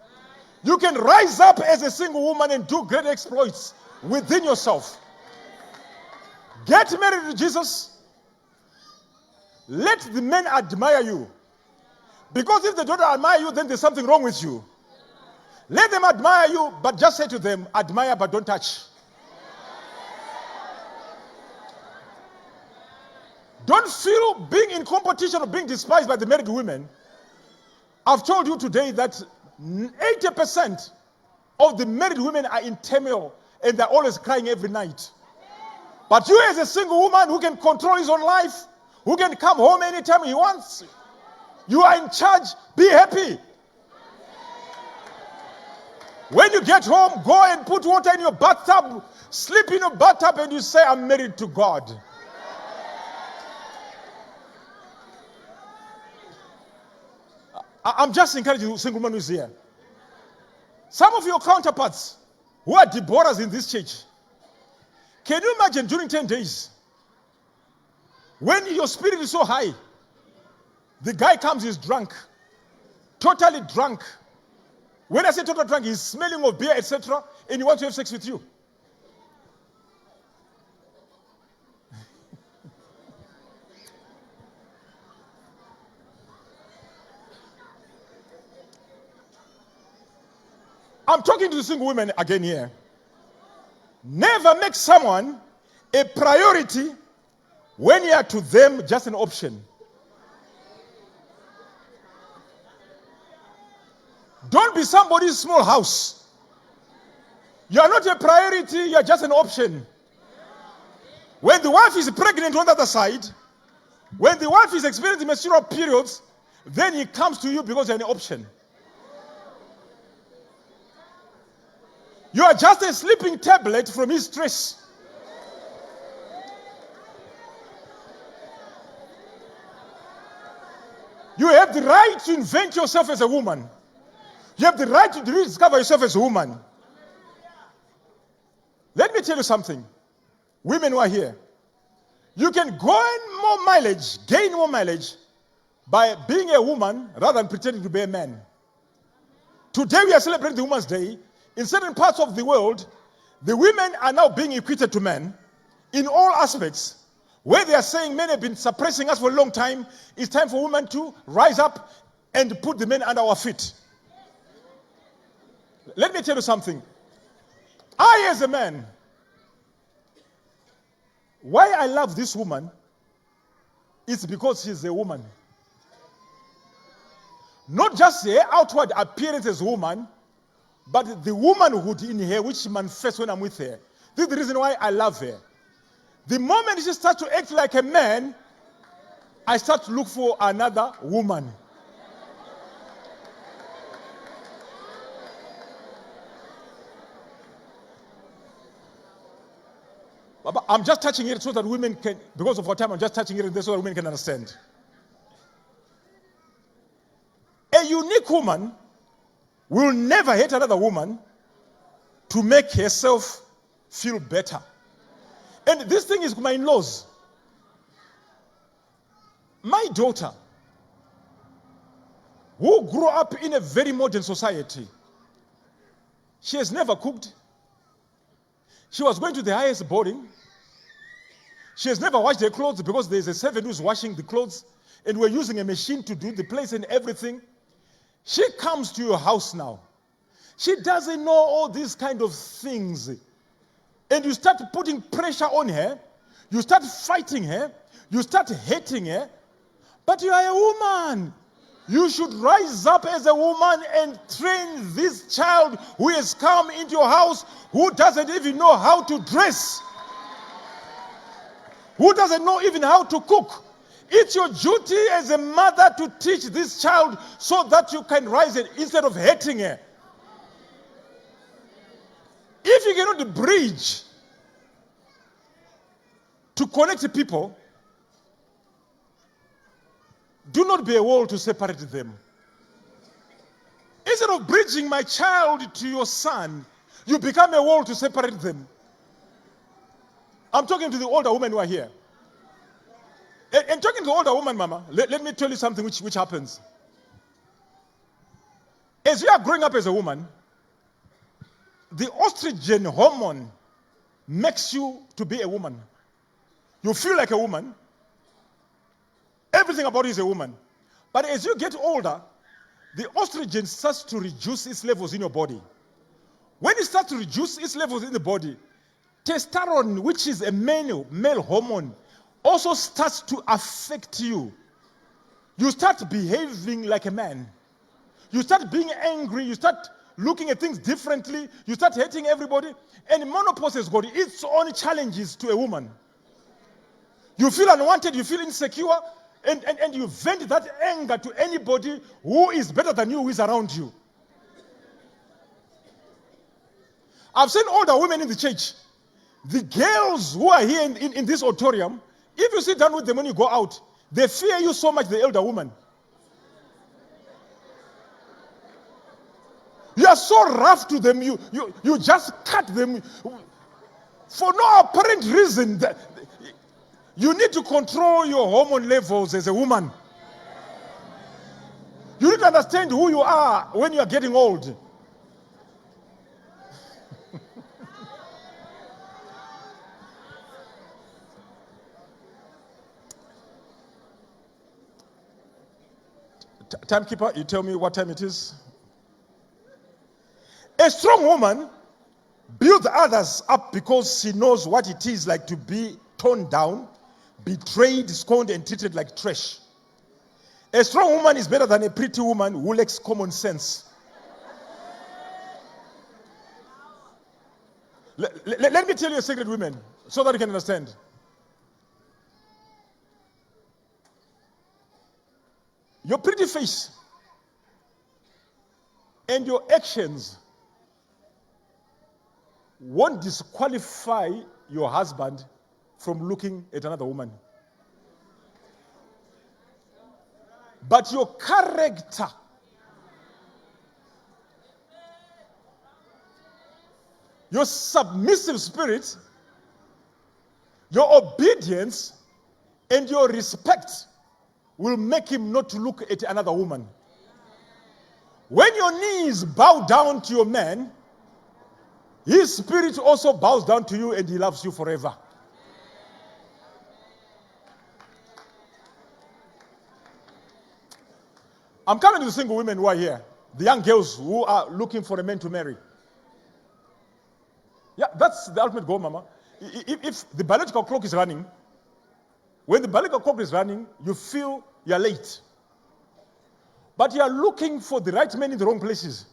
You can rise up as a single woman and do great exploits within yourself. Get married to Jesus. Let the men admire you. Because if they don't admire you, then there's something wrong with you. Let them admire you, but just say to them, admire but don't touch. Don't feel being in competition or being despised by the married women. I've told you today that 80% of the married women are in turmoil and they're always crying every night. But you as a single woman who can control his own life, who can come home anytime he wants, you are in charge, be happy. When you get home, go and put water in your bathtub, sleep in your bathtub and you say, I'm married to God. I'm just encouraging you, single woman who's here. Some of your counterparts who are Deborahs in this church, can you imagine during 10 days, when your spirit is so high, the guy comes, he's drunk, totally drunk. When I say totally drunk, he's smelling of beer, etc., and he wants to have sex with you. I'm talking to the single women again here. Never make someone a priority when you are to them just an option. Don't be somebody's small house. You are not a priority, you are just an option. When the wife is pregnant on the other side, when the wife is experiencing menstrual periods, then he comes to you because you're an option. You are just a sleeping tablet from his stress. You have the right to invent yourself as a woman. You have the right to rediscover yourself as a woman. Let me tell you something. Women who are here, you can gain more mileage by being a woman rather than pretending to be a man. Today we are celebrating the Women's Day. In certain parts of the world, the women are now being equated to men in all aspects. Where they are saying men have been suppressing us for a long time, it's time for women to rise up and put the men under our feet. Let me tell you something. I, as a man, why I love this woman is because she's a woman. Not just her outward appearance as a woman, but the womanhood in her which she manifests when I'm with her. This is the reason why I love her. The moment she starts to act like a man, I start to look for another woman. But I'm just touching it so that women can, because of our time, I'm just touching it so that women can understand. A unique woman will never hate another woman to make herself feel better. And this thing is my in-laws. My daughter, who grew up in a very modern society, she has never cooked. She was going to the highest boarding. She has never washed her clothes because there's a servant who's washing the clothes, and we're using a machine to do the place and everything. She comes to your house now. She doesn't know all these kind of things. And you start putting pressure on her. You start fighting her. You start hating her. But you are a woman. You should rise up as a woman and train this child who has come into your house, who doesn't even know how to dress, who doesn't know even how to cook. It's your duty as a mother to teach this child so that you can rise it instead of hating her. If you cannot bridge to connect people, do not be a wall to separate them. Instead of bridging my child to your son, you become a wall to separate them. I'm talking to the older women who are here. And talking to the older woman, Mama, let me tell you something which happens. As you are growing up as a woman, the estrogen hormone makes you to be a woman. You feel like a woman. Everything about you is a woman. But as you get older, the estrogen starts to reduce its levels in your body. When it starts to reduce its levels in the body, testosterone, which is a male hormone, also starts to affect you. You start behaving like a man. You start being angry. You start looking at things differently. You start hating everybody. And menopause has got its own challenges to a woman. You feel unwanted. You feel insecure. And you vent that anger to anybody who is better than you, who is around you. I've seen older women in the church. The girls who are here in this auditorium, if you sit down with them when you go out, they fear you so much, the elder woman. You are so rough to them, you just cut them for no apparent reason. You need to control your hormone levels as a woman. You need to understand who you are when you are getting old. Timekeeper, you tell me what time it is. A strong woman builds others up because she knows what it is like to be torn down, betrayed, scorned, and treated like trash. A strong woman is better than a pretty woman who lacks common sense. Let me tell you a secret, women, so that you can understand. Your pretty face and your actions won't disqualify your husband from looking at another woman. But your character, your submissive spirit, your obedience, and your respect will make him not to look at another woman. When your knees bow down to your man, his spirit also bows down to you and he loves you forever. I'm coming to the single women who are here, the young girls who are looking for a man to marry. Yeah, that's the ultimate goal, Mama. If the biological clock is running, when the biological clock is running, you feel you're late. But you are looking for the right man in the wrong places.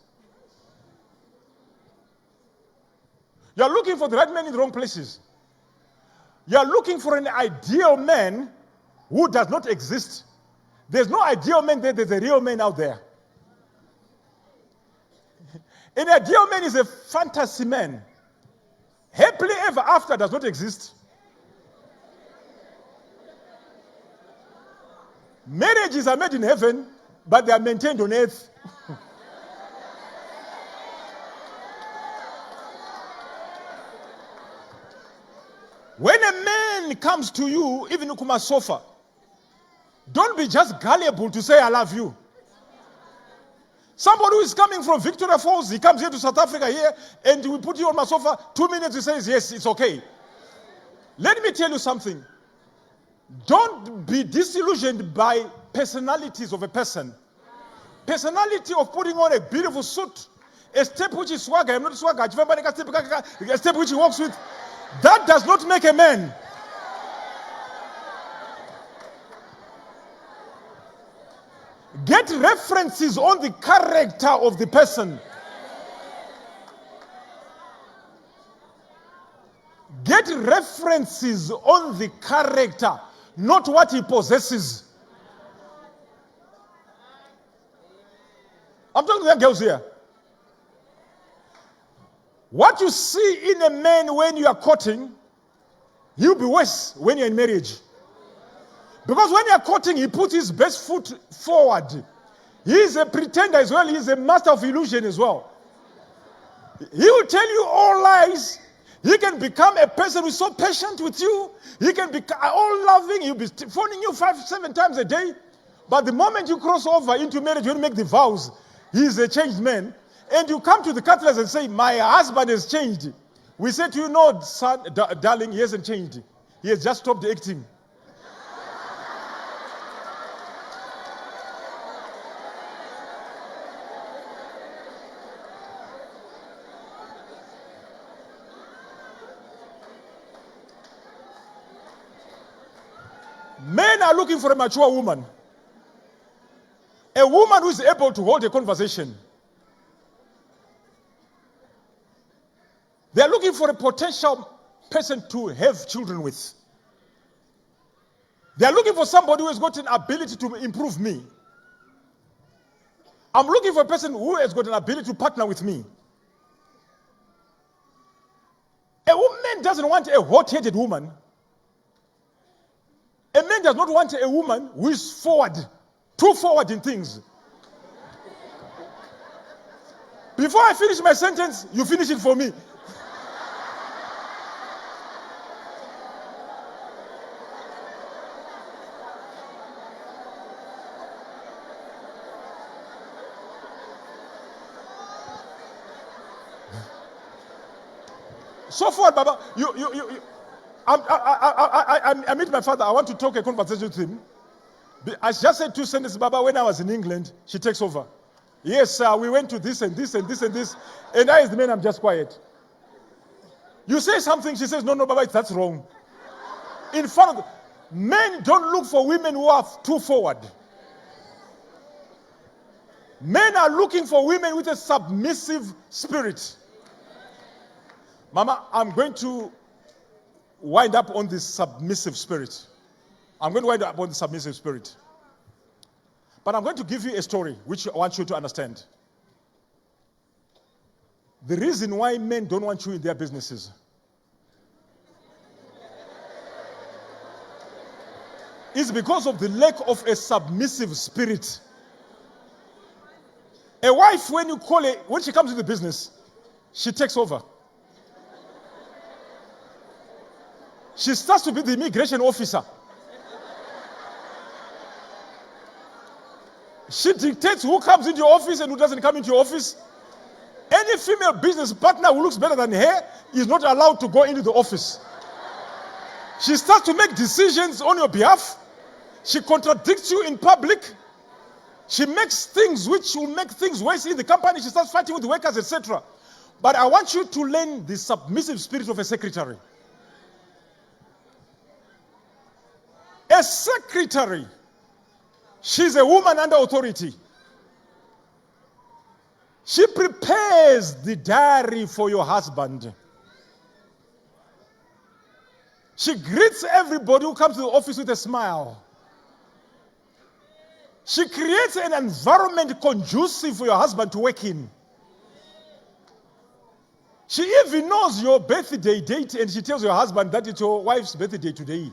You are looking for the right man in the wrong places. You are looking for an ideal man who does not exist. There's no ideal man there, there's a real man out there. An ideal man is a fantasy man. Happily ever after does not exist. Marriages are made in heaven, but they are maintained on earth. When a man comes to you, even Ukuma sofa, don't be just gullible to say, I love you. Somebody who is coming from Victoria Falls, he comes here to South Africa here, and we put you on my sofa, 2 minutes, he says, yes, it's okay. Let me tell you something. Don't be disillusioned by personalities of a person. Personality of putting on a beautiful suit, a step which is swagger, I'm not swagger, a step which he walks with, that does not make a man. Get references on the character of the person. Get references on the character, not what he possesses. I'm talking to young girls here. What you see in a man when you are courting, he'll be worse when you're in marriage. Because when you're courting, he puts his best foot forward. He is a pretender as well. He is a master of illusion as well. He will tell you all lies. He can become a person who's so patient with you. He can be all loving. He'll be phoning you 5-7 times a day. But the moment you cross over into marriage, when you make the vows, he is a changed man. And you come to the counselors and say, my husband has changed. We say to you, no, son, darling, he hasn't changed. He has just stopped acting. Men are looking for a mature woman. A woman who is able to hold a conversation. They are looking for a potential person to have children with. They are looking for somebody who has got an ability to improve me. I'm looking for a person who has got an ability to partner with me. A woman doesn't want a hot-headed woman. A man does not want a woman who is forward, too forward in things. Before I finish my sentence, you finish it for me. So forward, Baba. I meet my father. I want to talk a conversation with him. I just said 2 sentences, Baba. When I was in England, she takes over. Yes, we went to this and this and this and this. And I, as the man, I'm just quiet. You say something, she says, no, Baba, that's wrong. In front of men don't look for women who are too forward. Men are looking for women with a submissive spirit. Mama, I'm going to wind up on this submissive spirit. I'm going to wind up on the submissive spirit. But I'm going to give you a story which I want you to understand. The reason why men don't want you in their businesses. Is because of the lack of a submissive spirit. A wife, when she comes into the business, she takes over. She starts to be the immigration officer. She dictates who comes into your office and who doesn't come into your office. Any female business partner who looks better than her is not allowed to go into the office. She starts to make decisions on your behalf. She contradicts you in public. She makes things which will make things worse in the company. She starts fighting with the workers, etc. But I want you to learn the submissive spirit of a secretary. A secretary, she's a woman under authority. She prepares the diary for your husband. She greets everybody who comes to the office with a smile. She creates an environment conducive for your husband to work in. She even knows your birthday date and she tells your husband that it's your wife's birthday today.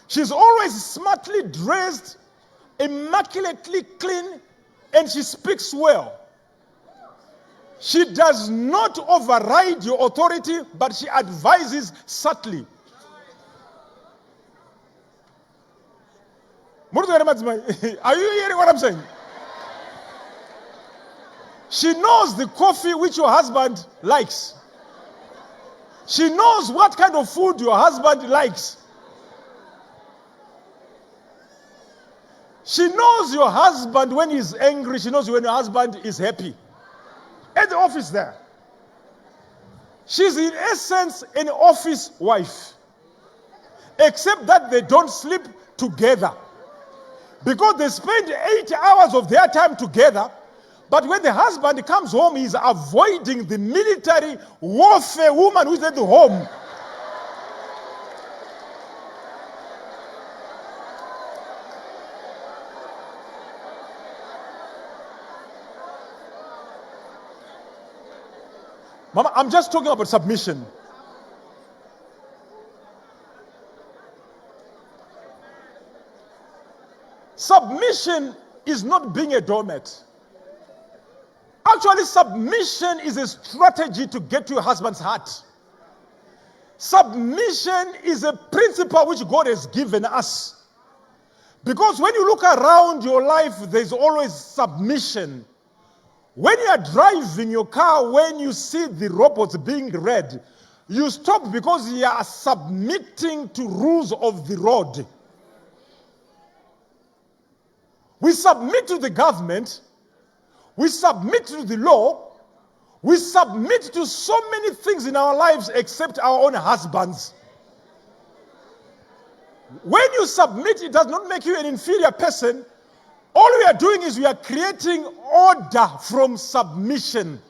She's always smartly dressed, immaculately clean, and she speaks well. She does not override your authority, but she advises subtly. Are you hearing what I'm saying? She knows the coffee which your husband likes. She knows what kind of food your husband likes. She knows your husband when he's angry. She knows when your husband is happy. At the office there. She's in essence an office wife. Except that they don't sleep together. Because they spend 8 hours of their time together. But when the husband comes home, he's avoiding the military warfare woman who's at the home. Mama, I'm just talking about submission. Submission is not being a doormat. Actually, submission is a strategy to get to your husband's heart. Submission is a principle which God has given us. Because when you look around your life, there's always submission. When you are driving your car, when you see the robots being read, you stop because you are submitting to rules of the road. We submit to the government. We submit to the law. We submit to so many things in our lives except our own husbands. When you submit, it does not make you an inferior person. All we are doing is we are creating order from submission.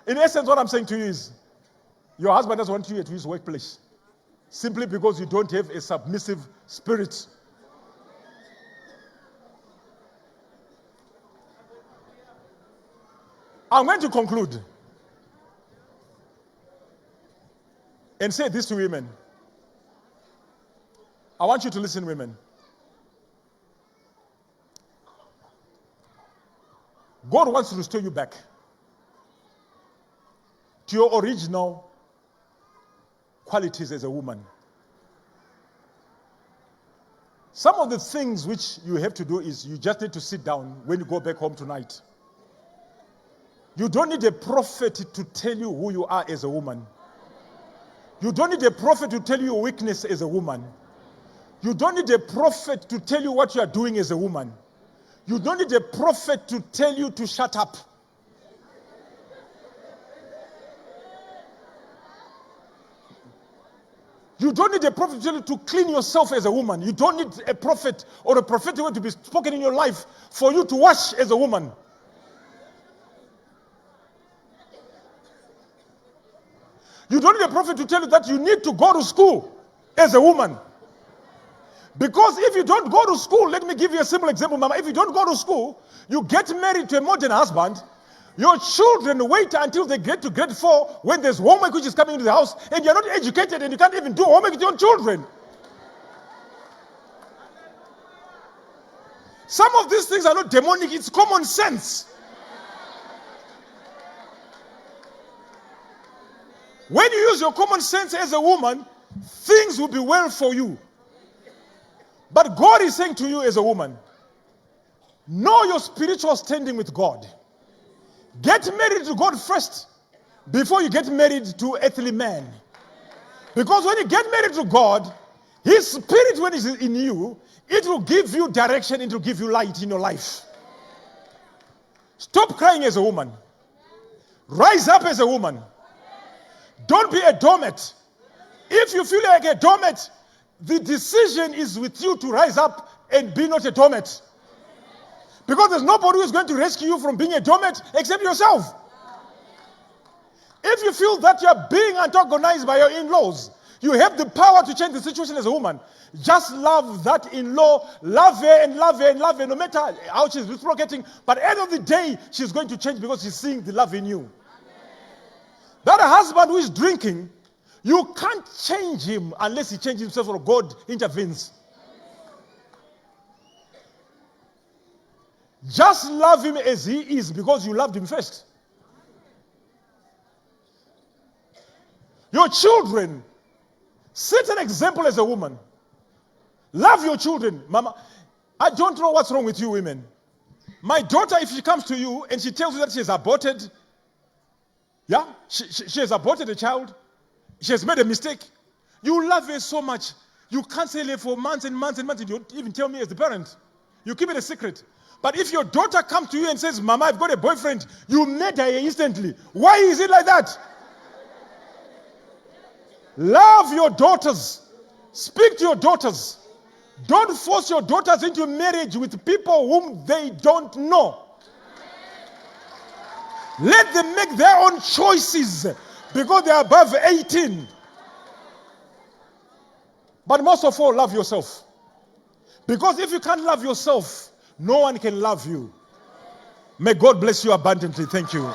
In essence, what I'm saying to you is, your husband doesn't want you at his workplace simply because you don't have a submissive spirit. I'm going to conclude and say this to women. I want you to listen, women. God wants to restore you back to your original qualities as a woman. Some of the things which you have to do is you just need to sit down when you go back home tonight. You don't need a prophet to tell you who you are as a woman. You don't need a prophet to tell you your weakness as a woman. You don't need a prophet to tell you what you are doing as a woman. You don't need a prophet to tell you to shut up. You don't need a prophet to tell you to clean yourself as a woman. You don't need a prophet or a prophetic word to be spoken in your life for you to wash as a woman. You don't need a prophet to tell you that you need to go to school as a woman. Because if you don't go to school, let me give you a simple example, Mama. If you don't go to school, you get married to a modern husband, your children wait until they get to grade 4 when there's homework which is coming into the house, and you're not educated and you can't even do homework with your children. Some of these things are not demonic, it's common sense. When you use your common sense as a woman, things will be well for you. But God is saying to you as a woman, know your spiritual standing with God. Get married to God first before you get married to earthly man. Because when you get married to God, His spirit, when it's in you, it will give you direction, it will give you light in your life. Stop crying as a woman. Rise up as a woman. Don't be a doormat. If you feel like a doormat, the decision is with you to rise up and be not a doormat. Because there's nobody who is going to rescue you from being a doormat except yourself. If you feel that you are being antagonized by your in-laws, you have the power to change the situation as a woman. Just love that in-law, love her and love her and love her, no matter how she's reciprocating. But at the end of the day, she's going to change because she's seeing the love in you. That a husband who is drinking, you can't change him unless he changes himself or God intervenes. Just love him as he is because you loved him first. Your children, set an example as a woman. Love your children. Mama, I don't know what's wrong with you women. My daughter, if she comes to you and she tells you that she has aborted, yeah, she has aborted a child, she has made a mistake, you love her so much. You cancel her for months and months and months. You don't even tell me as the parent. You keep it a secret. But if your daughter comes to you and says, Mama, I've got a boyfriend, you murder her instantly. Why is it like that? Love your daughters. Speak to your daughters. Don't force your daughters into marriage with people whom they don't know. Let them make their own choices because they are above 18. But most of all, love yourself. Because if you can't love yourself, no one can love you. May God bless you abundantly. Thank you.